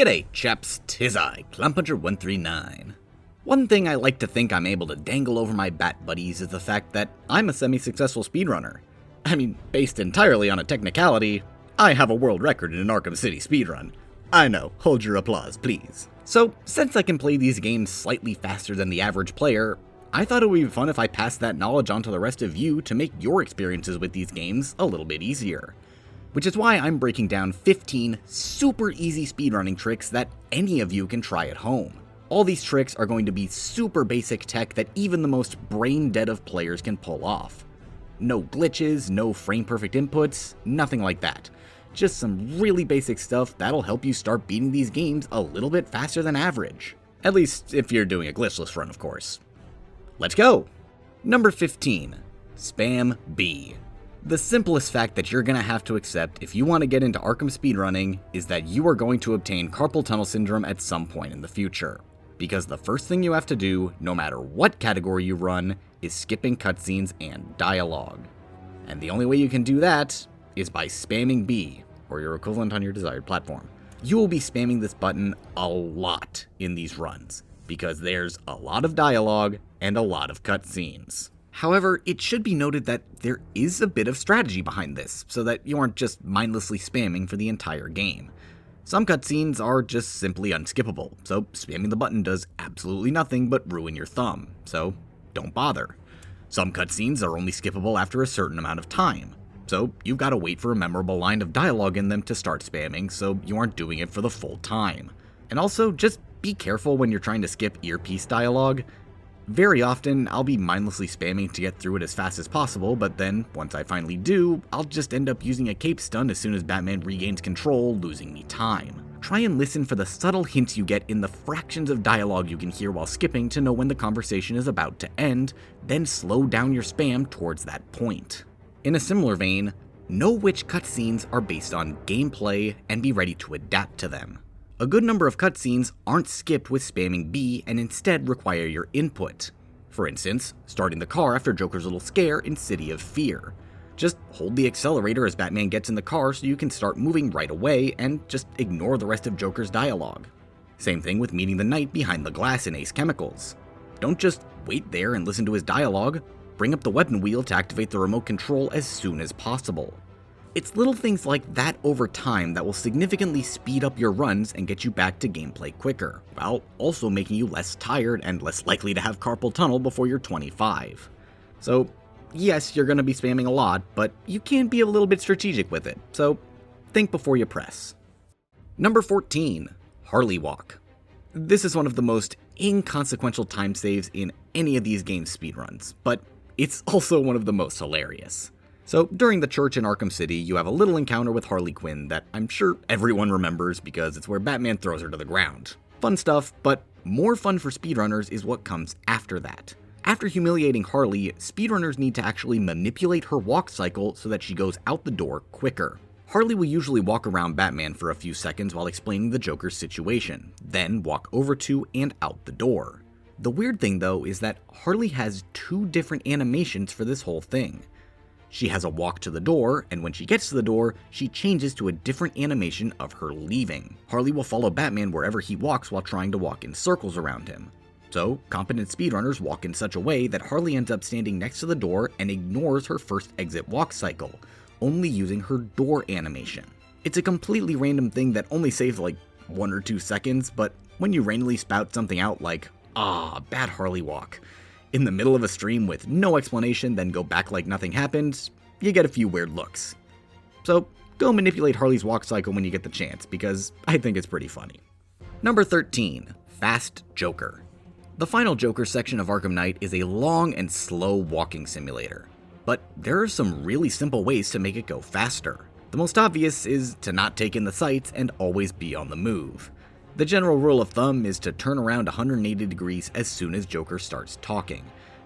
G'day chaps, 'tis I, Clownpuncher139. One thing I like to think I'm able to dangle over my bat buddies is the fact that I'm a semi-successful speedrunner. I mean, based entirely on a technicality, I have a world record in an Arkham City speedrun. I know, hold your applause, please. So, since I can play these games slightly faster than the average player, I thought it would be fun if I passed that knowledge on to the rest of you to make your experiences with these games a little bit easier. Which is why I'm breaking down 15 super easy speedrunning tricks that any of you can try at home. All these tricks are going to be super basic tech that even the most brain dead of players can pull off. No glitches, no frame perfect inputs, nothing like that. Just some really basic stuff that'll help you start beating these games a little bit faster than average. At least if you're doing a glitchless run, of course. Let's go! Number 15. Spam B. The simplest fact that you're going to have to accept if you want to get into Arkham speedrunning is that you are going to obtain carpal tunnel syndrome at some point in the future. Because the first thing you have to do, no matter what category you run, is skipping cutscenes and dialogue. And the only way you can do that is by spamming B, or your equivalent on your desired platform. You will be spamming this button a lot in these runs, because there's a lot of dialogue and a lot of cutscenes. However, it should be noted that there is a bit of strategy behind this, so that you aren't just mindlessly spamming for the entire game. Some cutscenes are just simply unskippable, so spamming the button does absolutely nothing but ruin your thumb, so don't bother. Some cutscenes are only skippable after a certain amount of time, so you've got to wait for a memorable line of dialogue in them to start spamming so you aren't doing it for the full time. And also, just be careful when you're trying to skip earpiece dialogue. Very often, I'll be mindlessly spamming to get through it as fast as possible, but then, once I finally do, I'll just end up using a cape stun as soon as Batman regains control, losing me time. Try and listen for the subtle hints you get in the fractions of dialogue you can hear while skipping to know when the conversation is about to end, then slow down your spam towards that point. In a similar vein, know which cutscenes are based on gameplay and be ready to adapt to them. A good number of cutscenes aren't skipped with spamming B and instead require your input. For instance, starting the car after Joker's little scare in City of Fear. Just hold the accelerator as Batman gets in the car so you can start moving right away and just ignore the rest of Joker's dialogue. Same thing with meeting the knight behind the glass in Ace Chemicals. Don't just wait there and listen to his dialogue, bring up the weapon wheel to activate the remote control as soon as possible. It's little things like that over time that will significantly speed up your runs and get you back to gameplay quicker, while also making you less tired and less likely to have carpal tunnel before you're 25. So, yes, you're going to be spamming a lot, but you can be a little bit strategic with it, so think before you press. Number 14. Harley Walk. This is one of the most inconsequential time saves in any of these games' speedruns, but it's also one of the most hilarious. So, during the church in Arkham City, you have a little encounter with Harley Quinn that I'm sure everyone remembers because it's where Batman throws her to the ground. Fun stuff, but more fun for speedrunners is what comes after that. After humiliating Harley, speedrunners need to actually manipulate her walk cycle so that she goes out the door quicker. Harley will usually walk around Batman for a few seconds while explaining the Joker's situation, then walk over to and out the door. The weird thing though is that Harley has two different animations for this whole thing. She has a walk to the door, and when she gets to the door, she changes to a different animation of her leaving. Harley will follow Batman wherever he walks while trying to walk in circles around him. So, competent speedrunners walk in such a way that Harley ends up standing next to the door and ignores her first exit walk cycle, only using her door animation. It's a completely random thing that only saves like 1 or 2 seconds, but when you randomly spout something out like, bad Harley walk, in the middle of a stream with no explanation, then go back like nothing happened, you get a few weird looks. So go manipulate Harley's walk cycle when you get the chance, because I think it's pretty funny. Number 13. Fast Joker. The final Joker section of Arkham Knight is a long and slow walking simulator, but there are some really simple ways to make it go faster. The most obvious is to not take in the sights and always be on the move. The general rule of thumb is to turn around 180 degrees as soon as Joker starts talking,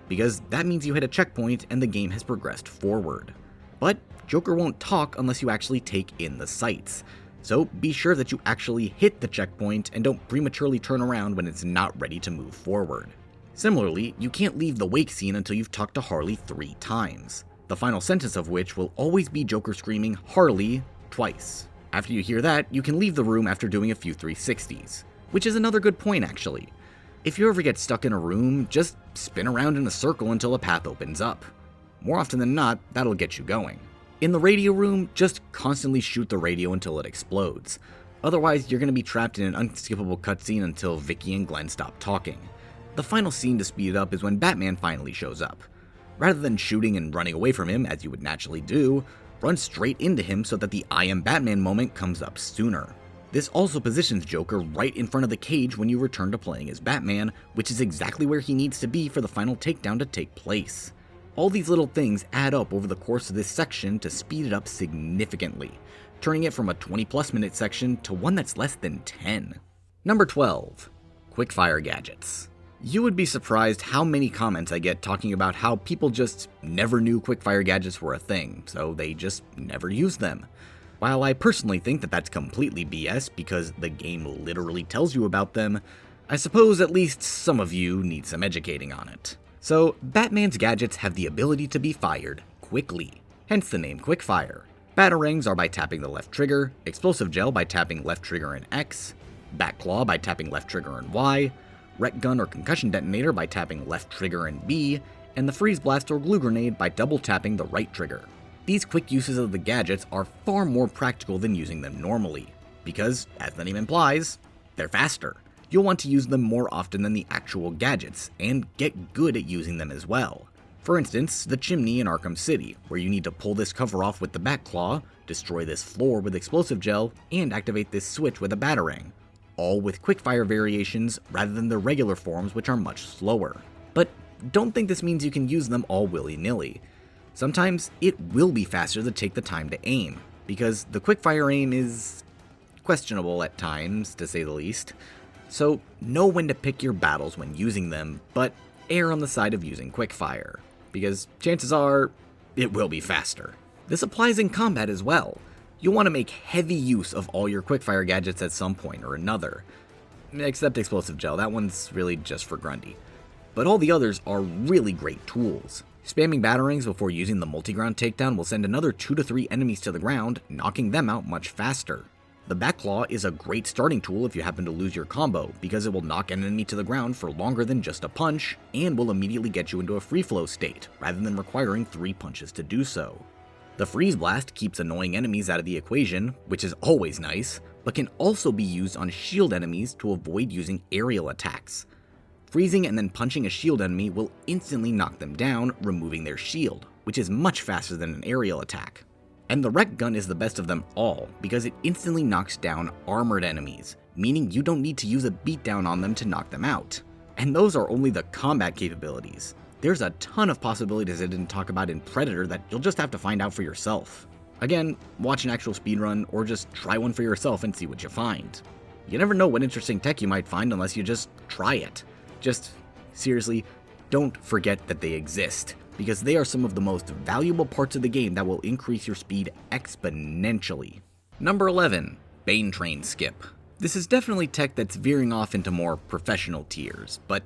because that means you hit a checkpoint and the game has progressed forward. But Joker won't talk unless you actually take in the sights, so be sure that you actually hit the checkpoint and don't prematurely turn around when it's not ready to move forward. Similarly, you can't leave the wake scene until you've talked to Harley 3 times, the final sentence of which will always be Joker screaming "Harley" twice. After you hear that, you can leave the room after doing a few 360s, which is another good point actually. If you ever get stuck in a room, just spin around in a circle until a path opens up. More often than not, that'll get you going. In the radio room, just constantly shoot the radio until it explodes. Otherwise, you're going to be trapped in an unskippable cutscene until Vicky and Glenn stop talking. The final scene to speed it up is when Batman finally shows up. Rather than shooting and running away from him, as you would naturally do, run straight into him so that the I am Batman moment comes up sooner. This also positions Joker right in front of the cage when you return to playing as Batman, which is exactly where he needs to be for the final takedown to take place. All these little things add up over the course of this section to speed it up significantly, turning it from a 20+ minute section to one that's less than 10. Number 12. Quickfire Gadgets. You would be surprised how many comments I get talking about how people just never knew quickfire gadgets were a thing, so they just never used them. While I personally think that that's completely BS because the game literally tells you about them, I suppose at least some of you need some educating on it. So, Batman's gadgets have the ability to be fired quickly, hence the name Quickfire. Batarangs are by tapping the left trigger, Explosive Gel by tapping left trigger and X, Batclaw by tapping left trigger and Y, Wreck Gun or Concussion Detonator by tapping left trigger and B, and the Freeze Blast or Glue Grenade by double tapping the right trigger. These quick uses of the gadgets are far more practical than using them normally, because, as the name implies, they're faster. You'll want to use them more often than the actual gadgets, and get good at using them as well. For instance, the chimney in Arkham City, where you need to pull this cover off with the Batclaw, destroy this floor with Explosive Gel, and activate this switch with a Batarang. All with quickfire variations rather than the regular forms, which are much slower. But don't think this means you can use them all willy-nilly. Sometimes it will be faster to take the time to aim, because the quickfire aim is questionable at times, to say the least. So know when to pick your battles when using them, but err on the side of using quickfire, because chances are it will be faster. This applies in combat as well. You'll want to make heavy use of all your quickfire gadgets at some point or another. Except Explosive Gel, that one's really just for Grundy. But all the others are really great tools. Spamming Batarangs before using the multi-ground takedown will send another 2 to 3 enemies to the ground, knocking them out much faster. The Batclaw is a great starting tool if you happen to lose your combo, because it will knock an enemy to the ground for longer than just a punch, and will immediately get you into a free flow state, rather than requiring 3 punches to do so. The Freeze Blast keeps annoying enemies out of the equation, which is always nice, but can also be used on shield enemies to avoid using aerial attacks. Freezing and then punching a shield enemy will instantly knock them down, removing their shield, which is much faster than an aerial attack. And the Wreck Gun is the best of them all, because it instantly knocks down armored enemies, meaning you don't need to use a beatdown on them to knock them out. And those are only the combat capabilities. There's a ton of possibilities I didn't talk about in Predator that you'll just have to find out for yourself. Again, watch an actual speedrun, or just try one for yourself and see what you find. You never know what interesting tech you might find unless you just try it. Just, seriously, don't forget that they exist, because they are some of the most valuable parts of the game that will increase your speed exponentially. Number 11. Bane Train Skip. This is definitely tech that's veering off into more professional tiers, but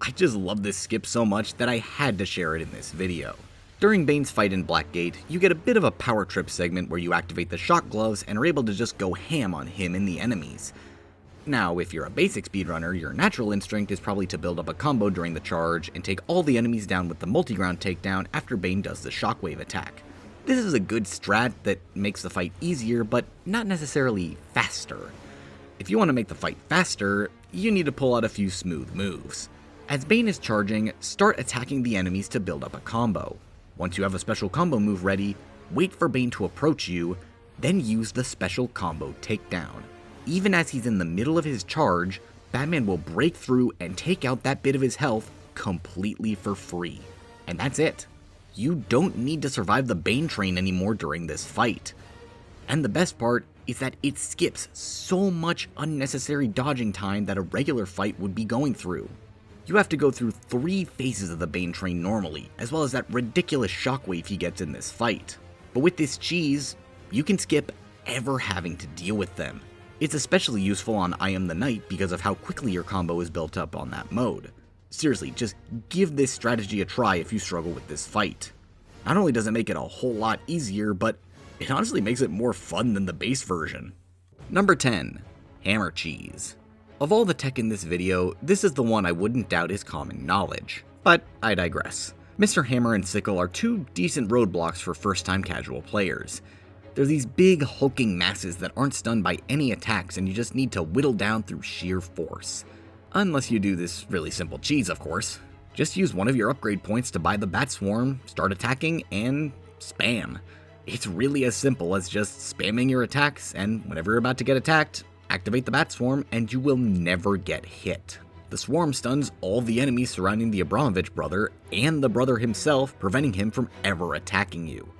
I just love this skip so much that I had to share it in this video. During Bane's fight in Blackgate, you get a bit of a power trip segment where you activate the shock gloves and are able to just go ham on him and the enemies. Now, if you're a basic speedrunner, your natural instinct is probably to build up a combo during the charge and take all the enemies down with the multi-ground takedown after Bane does the shockwave attack. This is a good strat that makes the fight easier, but not necessarily faster. If you want to make the fight faster, you need to pull out a few smooth moves. As Bane is charging, start attacking the enemies to build up a combo. Once you have a special combo move ready, wait for Bane to approach you, then use the special combo takedown. Even as he's in the middle of his charge, Batman will break through and take out that bit of his health completely for free. And that's it. You don't need to survive the Bane train anymore during this fight. And the best part is that it skips so much unnecessary dodging time that a regular fight would be going through. You have to go through 3 phases of the Bane train normally, as well as that ridiculous shockwave he gets in this fight. But with this cheese, you can skip ever having to deal with them. It's especially useful on I Am the Knight because of how quickly your combo is built up on that mode. Seriously, just give this strategy a try if you struggle with this fight. Not only does it make it a whole lot easier, but It honestly makes it more fun than the base version. Number 10. Hammer Cheese. Of all the tech in this video, this is the one I wouldn't doubt is common knowledge. But I digress. Mr. Hammer and Sickle are two decent roadblocks for first-time casual players. They're these big, hulking masses that aren't stunned by any attacks and you just need to whittle down through sheer force. Unless you do this really simple cheese, of course. Just use one of your upgrade points to buy the Bat Swarm, start attacking, and spam. It's really as simple as just spamming your attacks, and whenever you're about to get attacked, activate the Bat Swarm and you will never get hit. The swarm stuns all the enemies surrounding the Abramovich brother and the brother himself, preventing him from ever attacking you.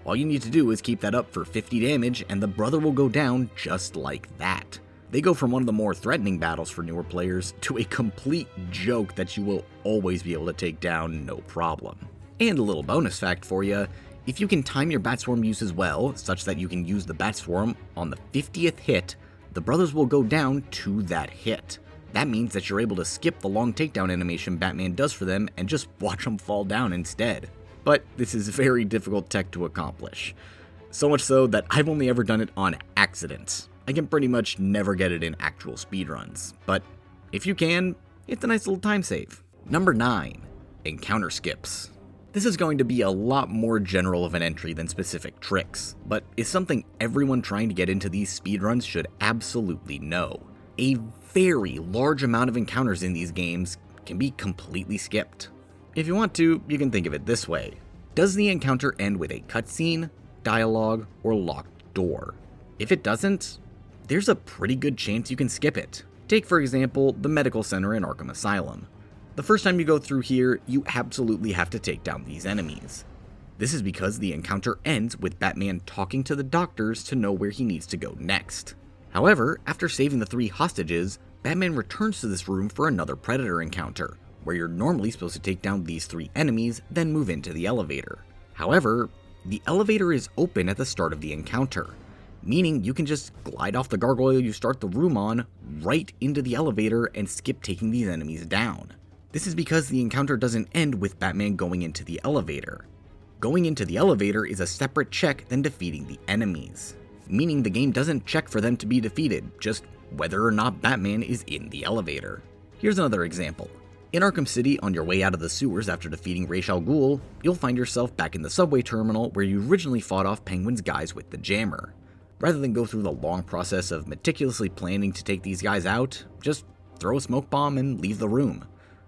All you need to do is keep that up for 50 damage and the brother will go down just like that. They go from one of the more threatening battles for newer players to a complete joke that you will always be able to take down no problem. And a little bonus fact for you, if you can time your Bat Swarm use as well, such that you can use the Bat Swarm on the 50th hit, the brothers will go down to that hit. That means that you're able to skip the long takedown animation Batman does for them and just watch them fall down instead. But this is very difficult tech to accomplish. So much so that I've only ever done it on accident. I can pretty much never get it in actual speedruns, but if you can, it's a nice little time save. Number 9. Encounter Skips. This is going to be a lot more general of an entry than specific tricks, but it's something everyone trying to get into these speedruns should absolutely know. A very large amount of encounters in these games can be completely skipped. If you want to, you can think of it this way. Does the encounter end with a cutscene, dialogue, or locked door? If it doesn't, there's a pretty good chance you can skip it. Take for example, the medical center in Arkham Asylum. The first time you go through here, you absolutely have to take down these enemies. This is because the encounter ends with Batman talking to the doctors to know where he needs to go next. However, after saving the 3 hostages, Batman returns to this room for another Predator encounter, where you're normally supposed to take down these 3 enemies, then move into the elevator. However, the elevator is open at the start of the encounter, meaning you can just glide off the gargoyle you start the room on, right into the elevator and skip taking these enemies down. This is because the encounter doesn't end with Batman going into the elevator. Going into the elevator is a separate check than defeating the enemies, meaning the game doesn't check for them to be defeated, just whether or not Batman is in the elevator. Here's another example. In Arkham City, on your way out of the sewers after defeating Ra's al Ghul, you'll find yourself back in the subway terminal where you originally fought off Penguin's guys with the jammer. Rather than go through the long process of meticulously planning to take these guys out, just throw a smoke bomb and leave the room.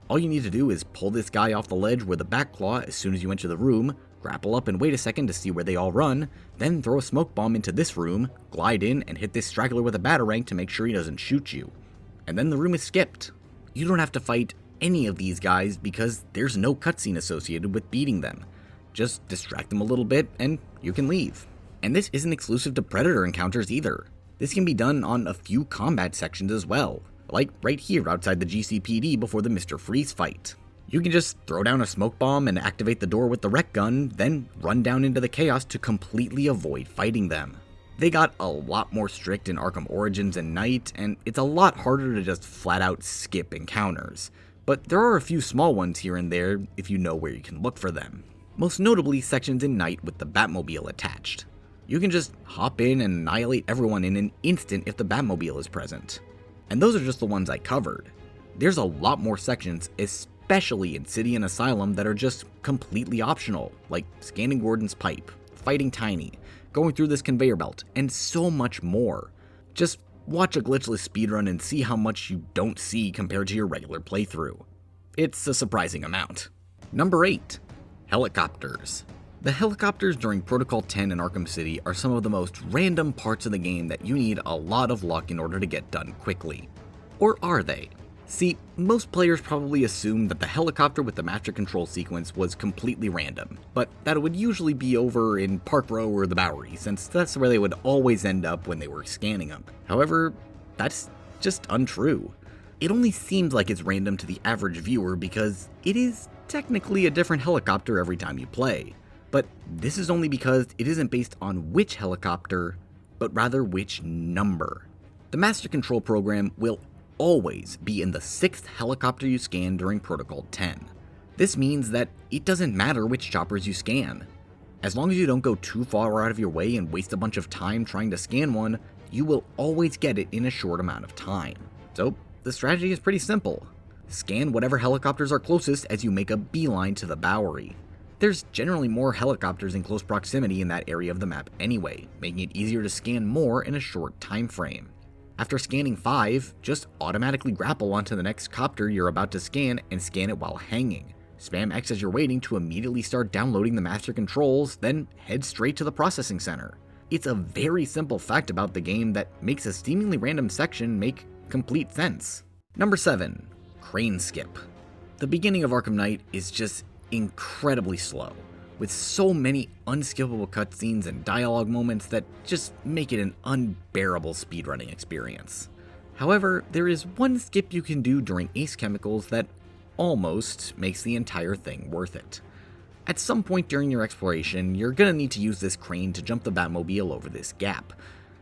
All you need to do is pull this guy off the ledge with a back claw as soon as you enter the room, grapple up and wait a second to see where they all run, then throw a smoke bomb into this room, glide in and hit this straggler with a batarang to make sure he doesn't shoot you. And then the room is skipped. You don't have to fight any of these guys because there's no cutscene associated with beating them. Just distract them a little bit and you can leave. And this isn't exclusive to Predator encounters either. This can be done on a few combat sections as well, like right here outside the GCPD before the Mr. Freeze fight. You can just throw down a smoke bomb and activate the door with the rec gun, then run down into the chaos to completely avoid fighting them. They got a lot more strict in Arkham Origins and Night, and it's a lot harder to just flat out skip encounters. But there are a few small ones here and there if you know where you can look for them. Most notably sections in Night with the Batmobile attached. You can just hop in and annihilate everyone in an instant if the Batmobile is present. And those are just the ones I covered. There's a lot more sections, especially in City and Asylum, that are just completely optional, like scanning Gordon's pipe, fighting Tiny, going through this conveyor belt, and so much more. Just watch a glitchless speedrun and see how much you don't see compared to your regular playthrough. It's a surprising amount. Number 8. Helicopters. The helicopters during Protocol 10 in Arkham City are some of the most random parts of the game that you need a lot of luck in order to get done quickly. Or are they? See, most players probably assume that the helicopter with the master control sequence was completely random, but that it would usually be over in Park Row or the Bowery, since that's where they would always end up when they were scanning them. However, that's just untrue. It only seems like it's random to the average viewer because it is technically a different helicopter every time you play. But this is only because it isn't based on which helicopter, but rather which number. The master control program will always be in the 6th helicopter you scan during Protocol 10. This means that it doesn't matter which choppers you scan. As long as you don't go too far out of your way and waste a bunch of time trying to scan one, you will always get it in a short amount of time. So the strategy is pretty simple. Scan whatever helicopters are closest as you make a beeline to the Bowery. There's generally more helicopters in close proximity in that area of the map anyway, making it easier to scan more in a short time frame. After scanning 5, just automatically grapple onto the next copter you're about to scan and scan it while hanging. Spam X as you're waiting to immediately start downloading the master controls, then head straight to the processing center. It's a very simple fact about the game that makes a seemingly random section make complete sense. Number 7. Crane Skip. The beginning of Arkham Knight is just incredibly slow, with so many unskippable cutscenes and dialogue moments that just make it an unbearable speedrunning experience. However, there is one skip you can do during Ace Chemicals that almost makes the entire thing worth it. At some point during your exploration, you're gonna need to use this crane to jump the Batmobile over this gap.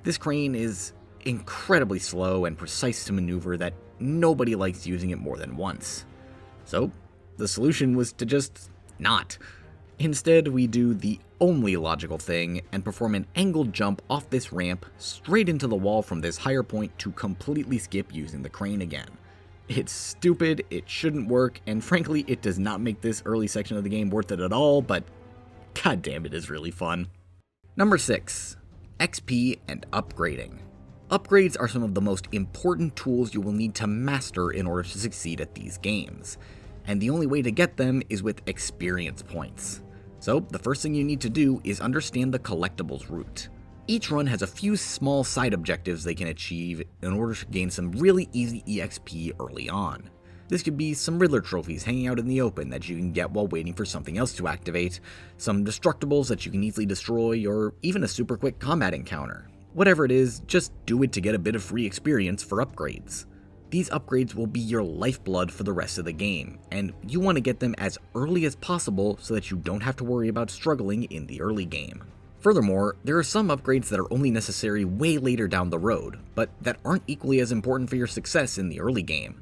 This crane is incredibly slow and precise to maneuver that nobody likes using it more than once. So, the solution was to just not. Instead, we do the only logical thing and perform an angled jump off this ramp straight into the wall from this higher point to completely skip using the crane again. It's stupid, it shouldn't work, and frankly, it does not make this early section of the game worth it at all, but goddamn, it is really fun. Number 6. XP and upgrading. Upgrades are some of the most important tools you will need to master in order to succeed at these games, and the only way to get them is with experience points. So, the first thing you need to do is understand the collectibles route. Each run has a few small side objectives they can achieve in order to gain some really easy EXP early on. This could be some Riddler trophies hanging out in the open that you can get while waiting for something else to activate, some destructibles that you can easily destroy, or even a super quick combat encounter. Whatever it is, just do it to get a bit of free experience for upgrades. These upgrades will be your lifeblood for the rest of the game, and you want to get them as early as possible so that you don't have to worry about struggling in the early game. Furthermore, there are some upgrades that are only necessary way later down the road, but that aren't equally as important for your success in the early game.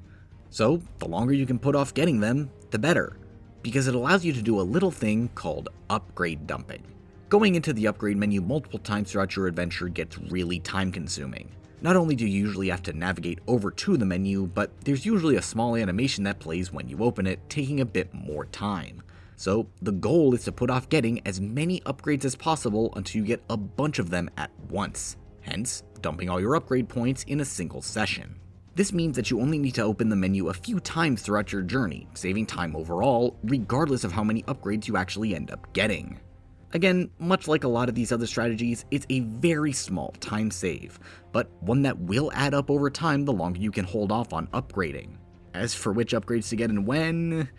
So, the longer you can put off getting them, the better, because it allows you to do a little thing called upgrade dumping. Going into the upgrade menu multiple times throughout your adventure gets really time consuming. Not only do you usually have to navigate over to the menu, but there's usually a small animation that plays when you open it, taking a bit more time. So the goal is to put off getting as many upgrades as possible until you get a bunch of them at once, hence dumping all your upgrade points in a single session. This means that you only need to open the menu a few times throughout your journey, saving time overall, regardless of how many upgrades you actually end up getting. Again, much like a lot of these other strategies, it's a very small time save, but one that will add up over time the longer you can hold off on upgrading. As for which upgrades to get and when,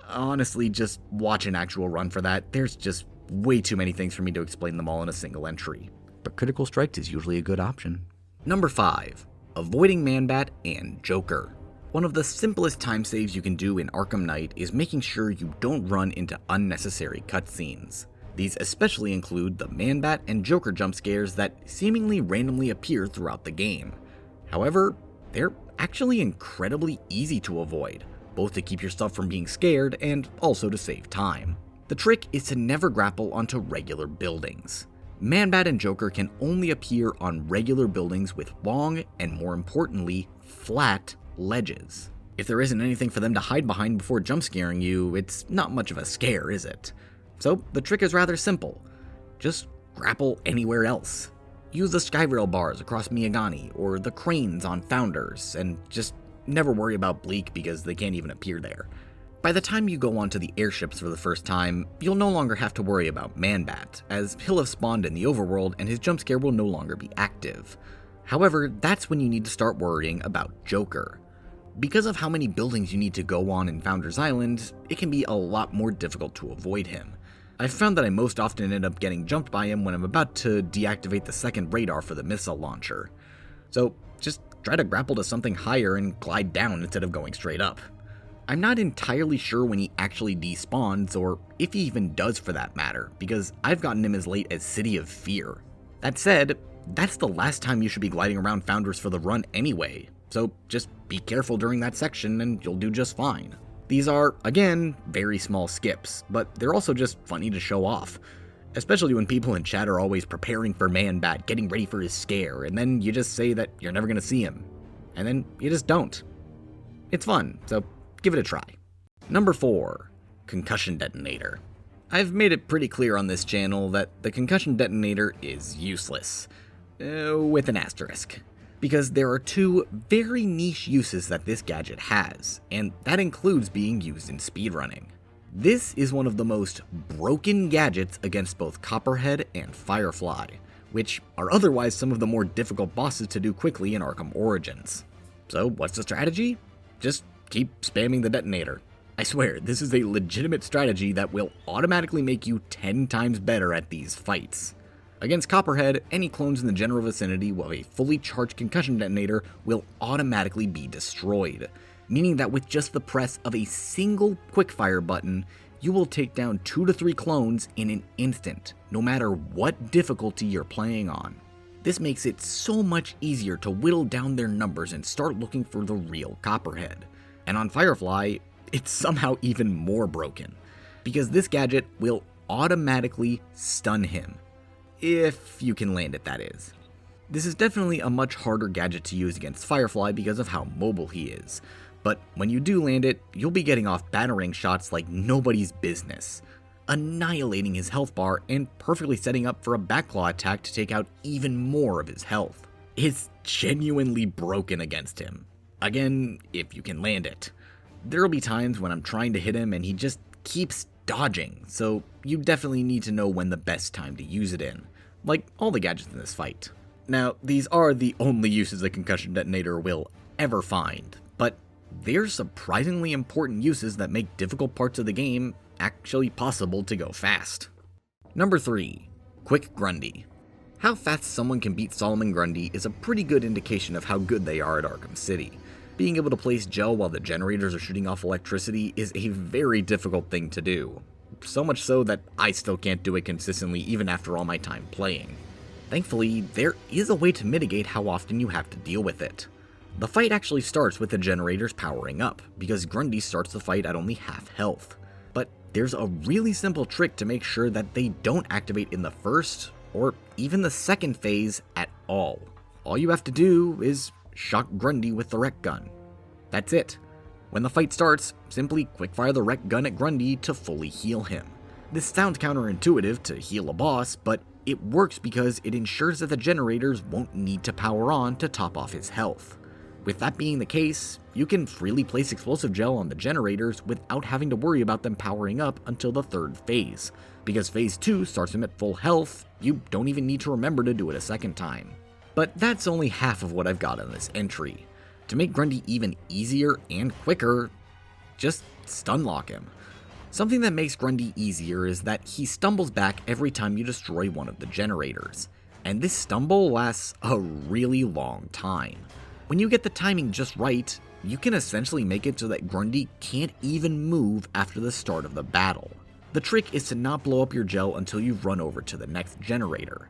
honestly, just watch an actual run for that. There's just way too many things for me to explain them all in a single entry. But Critical Strike is usually a good option. Number 5. Avoiding Man-Bat and Joker. One of the simplest time saves you can do in Arkham Knight is making sure you don't run into unnecessary cutscenes. These especially include the Man-Bat and Joker jump scares that seemingly randomly appear throughout the game. However, they're actually incredibly easy to avoid, both to keep yourself from being scared and also to save time. The trick is to never grapple onto regular buildings. Man-Bat and Joker can only appear on regular buildings with long and, more importantly, flat ledges. If there isn't anything for them to hide behind before jump scaring you, it's not much of a scare, is it? So the trick is rather simple. Just grapple anywhere else. Use the skyrail bars across Miyagani or the cranes on Founders, and just never worry about Bleak because they can't even appear there. By the time you go onto the airships for the first time, you'll no longer have to worry about Man-Bat, as he'll have spawned in the overworld and his jump scare will no longer be active. However, that's when you need to start worrying about Joker. Because of how many buildings you need to go on in Founders Island, it can be a lot more difficult to avoid him. I've found that I most often end up getting jumped by him when I'm about to deactivate the second radar for the missile launcher. So just try to grapple to something higher and glide down instead of going straight up. I'm not entirely sure when he actually despawns, or if he even does for that matter, because I've gotten him as late as City of Fear. That said, that's the last time you should be gliding around Founders for the run anyway, so just be careful during that section and you'll do just fine. These are, again, very small skips, but they're also just funny to show off. Especially when people in chat are always preparing for Man-Bat, getting ready for his scare, and then you just say that you're never gonna see him. And then you just don't. It's fun, so give it a try. Number 4. Concussion Detonator. I've made it pretty clear on this channel that the Concussion Detonator is useless. With an asterisk. Because there are 2 very niche uses that this gadget has, and that includes being used in speedrunning. This is one of the most broken gadgets against both Copperhead and Firefly, which are otherwise some of the more difficult bosses to do quickly in Arkham Origins. So what's the strategy? Just keep spamming the detonator. I swear, this is a legitimate strategy that will automatically make you 10 times better at these fights. Against Copperhead, any clones in the general vicinity of a fully charged concussion detonator will automatically be destroyed, meaning that with just the press of a single quickfire button, you will take down 2 to 3 clones in an instant, no matter what difficulty you're playing on. This makes it so much easier to whittle down their numbers and start looking for the real Copperhead. And on Firefly, it's somehow even more broken, because this gadget will automatically stun him. If you can land it, that is. This is definitely a much harder gadget to use against Firefly because of how mobile he is, but when you do land it, you'll be getting off battering shots like nobody's business, annihilating his health bar and perfectly setting up for a backclaw attack to take out even more of his health. It's genuinely broken against him. Again, if you can land it. There'll be times when I'm trying to hit him and he just keeps dodging, so you definitely need to know when the best time to use it in, like all the gadgets in this fight. Now, these are the only uses a concussion detonator will ever find, but they're surprisingly important uses that make difficult parts of the game actually possible to go fast. Number 3. Quick Grundy. How fast someone can beat Solomon Grundy is a pretty good indication of how good they are at Arkham City. Being able to place gel while the generators are shooting off electricity is a very difficult thing to do. So much so that I still can't do it consistently even after all my time playing. Thankfully, there is a way to mitigate how often you have to deal with it. The fight actually starts with the generators powering up, because Grundy starts the fight at only half health. But there's a really simple trick to make sure that they don't activate in the first, or even the second phase at all. All you have to do is shock Grundy with the rec gun. That's it. When the fight starts, simply quickfire the rec gun at Grundy to fully heal him. This sounds counterintuitive to heal a boss, but it works because it ensures that the generators won't need to power on to top off his health. With that being the case, you can freely place explosive gel on the generators without having to worry about them powering up until the 3rd phase. Because phase 2 starts him at full health, you don't even need to remember to do it a second time. But that's only half of what I've got in this entry. To make Grundy even easier and quicker, just stun lock him. Something that makes Grundy easier is that he stumbles back every time you destroy one of the generators, and this stumble lasts a really long time. When you get the timing just right, you can essentially make it so that Grundy can't even move after the start of the battle. The trick is to not blow up your gel until you've run over to the next generator.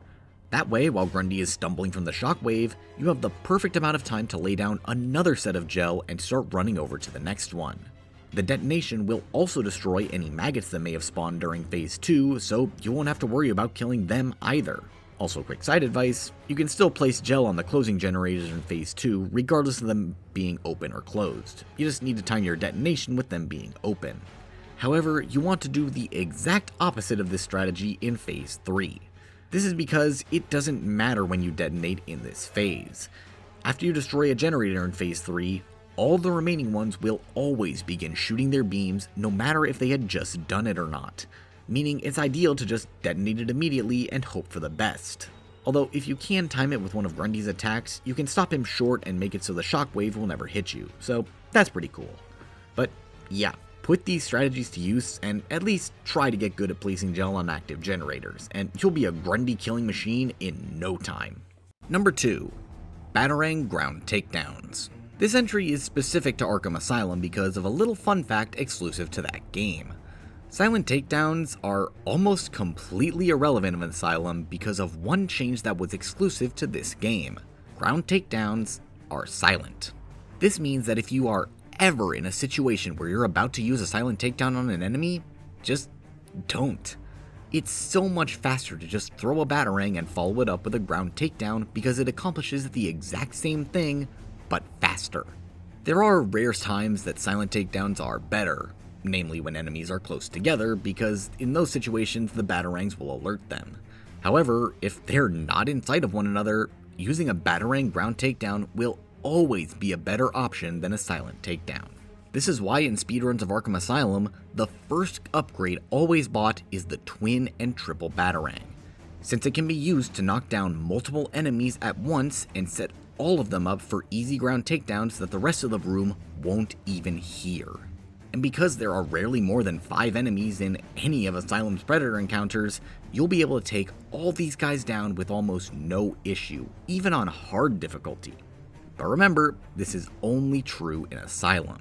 That way, while Grundy is stumbling from the shockwave, you have the perfect amount of time to lay down another set of gel and start running over to the next one. The detonation will also destroy any maggots that may have spawned during phase 2, so you won't have to worry about killing them either. Also, quick side advice, you can still place gel on the closing generators in phase 2 regardless of them being open or closed. You just need to time your detonation with them being open. However, you want to do the exact opposite of this strategy in phase 3. This is because it doesn't matter when you detonate in this phase. After you destroy a generator in phase 3, all the remaining ones will always begin shooting their beams no matter if they had just done it or not, meaning it's ideal to just detonate it immediately and hope for the best. Although if you can time it with one of Grundy's attacks, you can stop him short and make it so the shockwave will never hit you, so that's pretty cool. But yeah, put these strategies to use and at least try to get good at placing gel on active generators, and you'll be a Grundy killing machine in no time. Number 2. Batarang Ground Takedowns. This entry is specific to Arkham Asylum because of a little fun fact exclusive to that game. Silent takedowns are almost completely irrelevant in Asylum because of one change that was exclusive to this game. Ground takedowns are silent. This means that if you are ever in a situation where you're about to use a silent takedown on an enemy, just don't. It's so much faster to just throw a batarang and follow it up with a ground takedown because it accomplishes the exact same thing, but faster. There are rare times that silent takedowns are better, namely when enemies are close together, because in those situations the batarangs will alert them. However, if they're not in sight of one another, using a batarang ground takedown will always be a better option than a silent takedown. This is why in speedruns of Arkham Asylum, the first upgrade always bought is the twin and triple batarang, since it can be used to knock down multiple enemies at once and set all of them up for easy ground takedowns that the rest of the room won't even hear. And because there are rarely more than 5 enemies in any of Asylum's Predator encounters, you'll be able to take all these guys down with almost no issue, even on hard difficulty. But remember, this is only true in Asylum.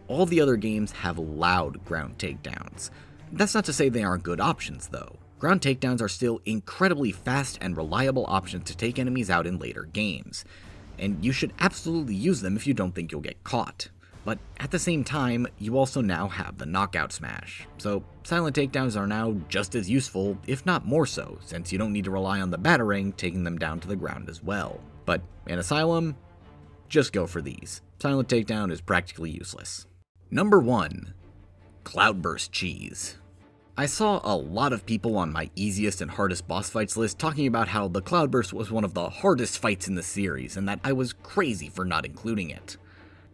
All the other games have loud ground takedowns. That's not to say they aren't good options though. Ground takedowns are still incredibly fast and reliable options to take enemies out in later games, and you should absolutely use them if you don't think you'll get caught. But at the same time, you also now have the knockout smash, so silent takedowns are now just as useful, if not more so, since you don't need to rely on the batarang taking them down to the ground as well. But in Asylum, just go for these. Silent takedown is practically useless. Number 1. Cloudburst Cheese. I saw a lot of people on my easiest and hardest boss fights list talking about how the Cloudburst was one of the hardest fights in the series and that I was crazy for not including it.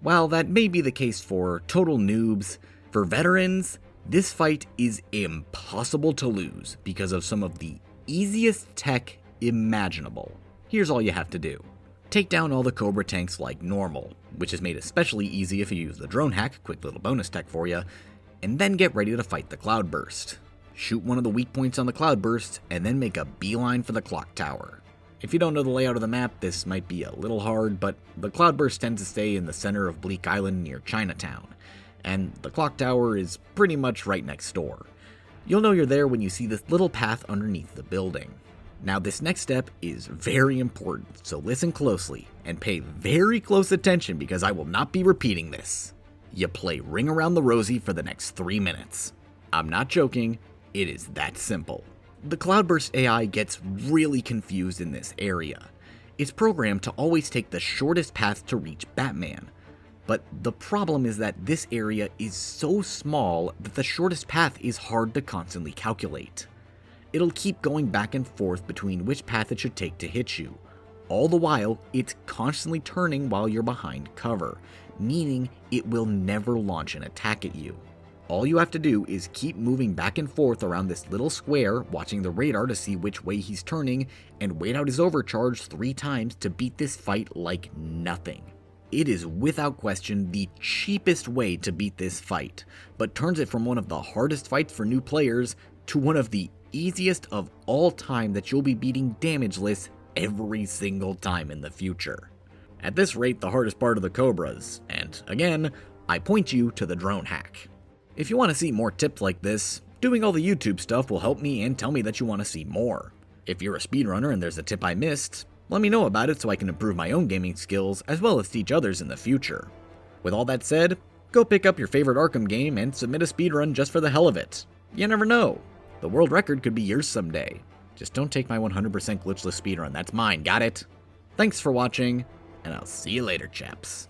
While that may be the case for total noobs, for veterans, this fight is impossible to lose because of some of the easiest tech imaginable. Here's all you have to do. Take down all the Cobra tanks like normal, which is made especially easy if you use the drone hack, quick little bonus tech for you, and then get ready to fight the Cloudburst. Shoot one of the weak points on the Cloudburst, and then make a beeline for the clock tower. If you don't know the layout of the map, this might be a little hard, but the Cloudburst tends to stay in the center of Bleak Island near Chinatown, and the clock tower is pretty much right next door. You'll know you're there when you see this little path underneath the building. Now this next step is very important, so listen closely and pay very close attention because I will not be repeating this. You play Ring Around the Rosie for the next 3 minutes. I'm not joking, it is that simple. The Cloudburst AI gets really confused in this area. It's programmed to always take the shortest path to reach Batman. But the problem is that this area is so small that the shortest path is hard to constantly calculate. It'll keep going back and forth between which path it should take to hit you. All the while, it's constantly turning while you're behind cover, meaning it will never launch an attack at you. All you have to do is keep moving back and forth around this little square, watching the radar to see which way he's turning, and wait out his overcharge 3 times to beat this fight like nothing. It is without question the cheapest way to beat this fight, but turns it from one of the hardest fights for new players to one of the easiest of all time that you'll be beating damageless every single time in the future. At this rate, the hardest part of the Cobras, and again, I point you to the drone hack. If you want to see more tips like this, doing all the YouTube stuff will help me and tell me that you want to see more. If you're a speedrunner and there's a tip I missed, let me know about it so I can improve my own gaming skills as well as teach others in the future. With all that said, go pick up your favorite Arkham game and submit a speedrun just for the hell of it. You never know. The world record could be yours someday. Just don't take my 100% glitchless speedrun, that's mine, got it? Thanks for watching, and I'll see you later, chaps.